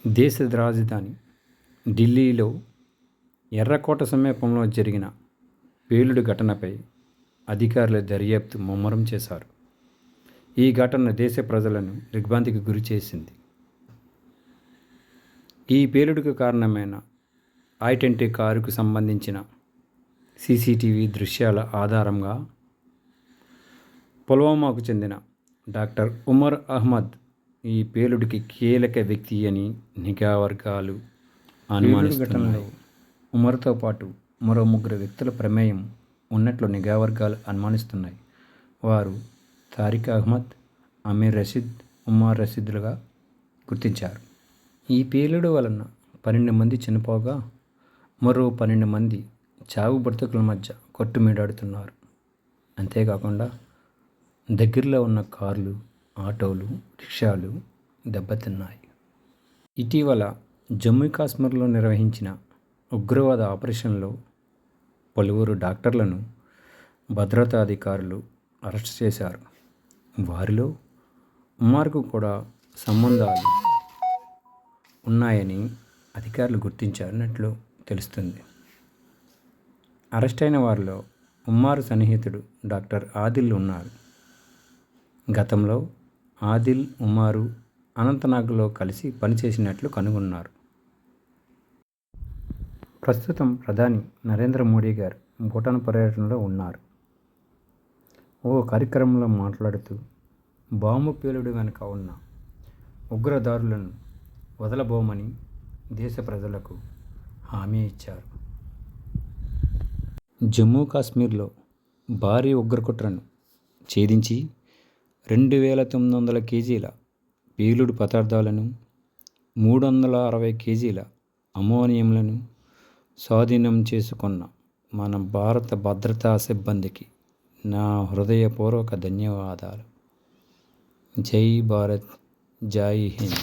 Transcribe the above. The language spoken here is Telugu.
దేశ రాజధాని ఢిల్లీలో ఎర్రకోట సమీపంలో జరిగిన పేలుడు ఘటనపై అధికారులు దర్యాప్తు ముమ్మరం చేశారు. ఈ ఘటన దేశ ప్రజలను దిగ్భ్రాంతికి గురిచేసింది. ఈ పేలుడుకు కారణమైన I-20 కారుకు సంబంధించిన CCTV దృశ్యాల ఆధారంగా పుల్వామాకు చెందిన డాక్టర్ ఉమర్ అహ్మద్ ఈ పేలుడికి కీలక వ్యక్తి అని నిఘా వర్గాలు అనుమానిస్తున్నాయి. ఉమర్తో పాటు మరో 3 వ్యక్తుల ప్రమేయం ఉన్నట్లు నిఘా వర్గాలు అనుమానిస్తున్నాయి. వారు తారిక్ అహ్మద్, అమీర్ రషీద్, ఉమర్ రషీద్లుగా గుర్తించారు. ఈ పేలుడు వలన 12 మంది చనిపోగా మరో 12 మంది చావు బ్రతుకుల మధ్య కొట్టుమిట్టాడుతున్నారు. అంతేకాకుండా దగ్గరలో ఉన్న కార్లు, ఆటోలు, రిక్షాలు దెబ్బతిన్నాయి. ఇటీవల జమ్మూ కాశ్మీర్లో నిర్వహించిన ఉగ్రవాద ఆపరేషన్లో పలువురు డాక్టర్లను భద్రతా అధికారులు అరెస్ట్ చేశారు. వారిలో ఉమర్కు కూడా సంబంధాలు ఉన్నాయని అధికారులు గుర్తించినట్లు తెలుస్తుంది. అరెస్ట్ అయిన వారిలో ఉమర్ సన్నిహితుడు డాక్టర్ ఆదిల్ ఉన్నారు. గతంలో ఆదిల్, ఉమర్ అనంతనాగ్లో కలిసి పనిచేసినట్లు కనుగొన్నారు. ప్రస్తుతం ప్రధాని నరేంద్ర మోడీ గారు భూటాన్ పర్యటనలో ఉన్నారు. ఓ కార్యక్రమంలో మాట్లాడుతూ బాంబు పేలుడు వెనుక ఉన్న ఉగ్రదారులను వదలబోమని దేశ ప్రజలకు హామీ ఇచ్చారు. జమ్మూ కాశ్మీర్లో భారీ ఉగ్రకుట్రను ఛేదించి 2,900 కేజీల పేలుడు పదార్థాలను, 360 కేజీల అమోనియంలను స్వాధీనం చేసుకున్న మన భారత భద్రతా సిబ్బందికి నా హృదయపూర్వక ధన్యవాదాలు. జై భారత్, జై హింద్.